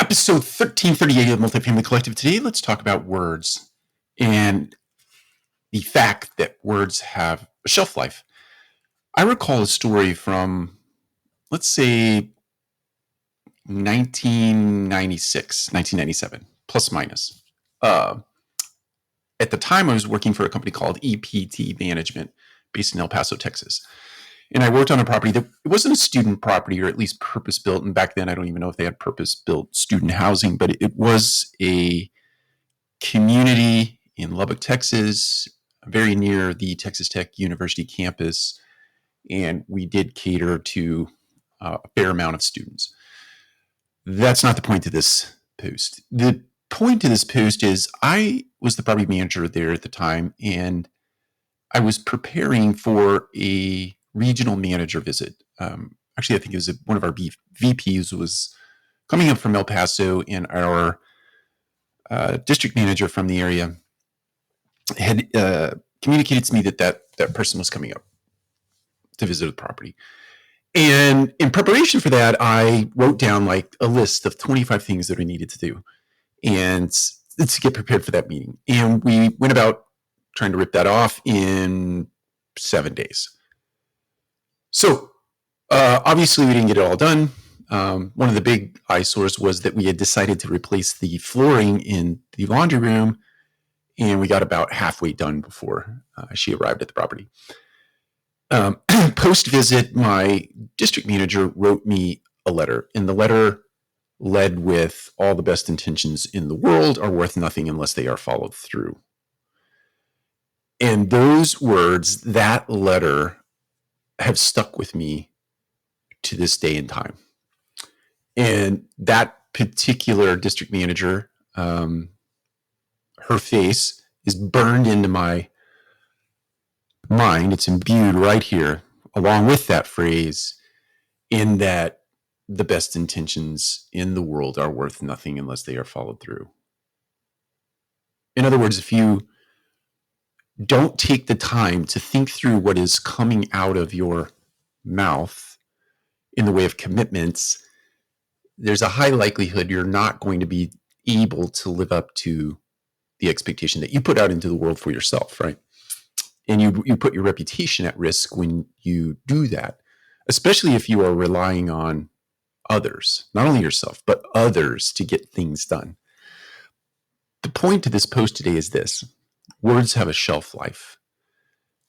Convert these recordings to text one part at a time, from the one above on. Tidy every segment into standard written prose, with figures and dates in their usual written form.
Episode 1338 of the Multifamily Collective. Today, let's talk about words and the fact that words have a shelf life. I recall a story from, let's say, 1996, 1997, plus minus. At the time, I was working for a company called EPT Management based in El Paso, Texas. And I worked on a property that it wasn't a student property, or at least purpose-built. And back then, I don't even know if they had purpose-built student housing, but it was a community in Lubbock, Texas, very near the Texas Tech University campus. And we did cater to a fair amount of students. That's not the point of this post. The point of this post is I was the property manager there at the time, and I was preparing for a regional manager visit. Actually, I think it was one of our VPs was coming up from El Paso, and our district manager from the area had communicated to me that person was coming up to visit the property. And in preparation for that, I wrote down like a list of 25 things that I needed to do and to get prepared for that meeting. And we went about trying to rip that off in 7 days. So obviously we didn't get it all done. One of the big eyesores was that we had decided to replace the flooring in the laundry room, and we got about halfway done before she arrived at the property. Post-visit, my district manager wrote me a letter, and the letter led with all the best intentions in the world are worth nothing unless they are followed through. And those words, that letter, have stuck with me to this day and time. And that particular district manager, her face is burned into my mind. It's imbued right here, along with that phrase, in that the best intentions in the world are worth nothing unless they are followed through. In other words, if you don't take the time to think through what is coming out of your mouth in the way of commitments, there's a high likelihood you're not going to be able to live up to the expectation that you put out into the world for yourself, right? And you put your reputation at risk when you do that, especially if you are relying on others, not only yourself, but others to get things done. The point of this post today is this: words have a shelf life.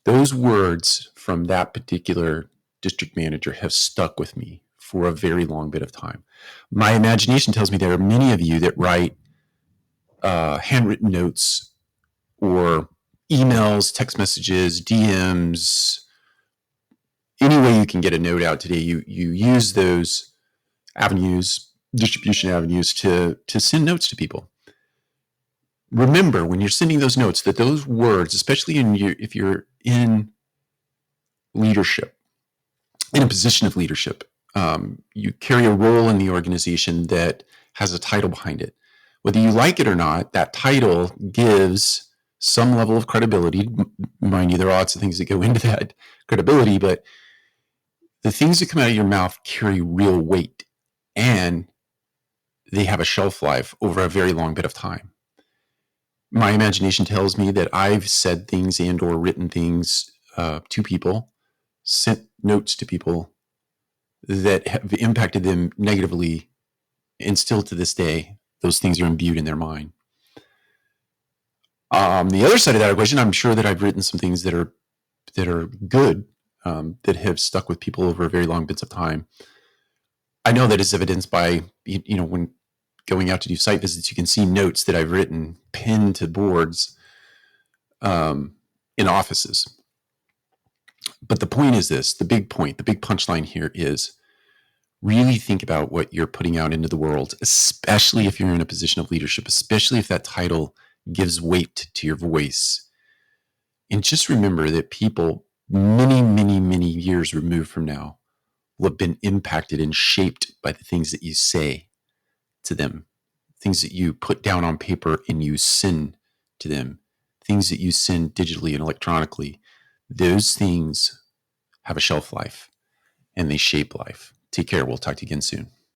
Those words from that particular district manager have stuck with me for a very long bit of time. My imagination tells me there are many of you that write handwritten notes or emails, text messages, DMs, any way you can get a note out today. You use those avenues, distribution avenues, to send notes to people. Remember, when you're sending those notes, that those words, especially if you're in leadership, in a position of leadership, you carry a role in the organization that has a title behind it. Whether you like it or not, that title gives some level of credibility. Mind you, there are lots of things that go into that credibility, but the things that come out of your mouth carry real weight, and they have a shelf life over a very long bit of time. My imagination tells me that I've said things and or written things to people, sent notes to people that have impacted them negatively, and still to this day, those things are imbued in their mind. The other side of that equation, I'm sure that I've written some things that are good, that have stuck with people over very long bits of time. I know that is evidenced by, when going out to do site visits, you can see notes that I've written pinned to boards in offices. But the point is this: the big point, the big punchline here is really think about what you're putting out into the world, especially if you're in a position of leadership, especially if that title gives weight to your voice. And just remember that people many, many, many years removed from now will have been impacted and shaped by the things that you say to them, things that you put down on paper and you send to them, things that you send digitally and electronically. Those things have a shelf life, and they shape life. Take care. We'll talk to you again soon.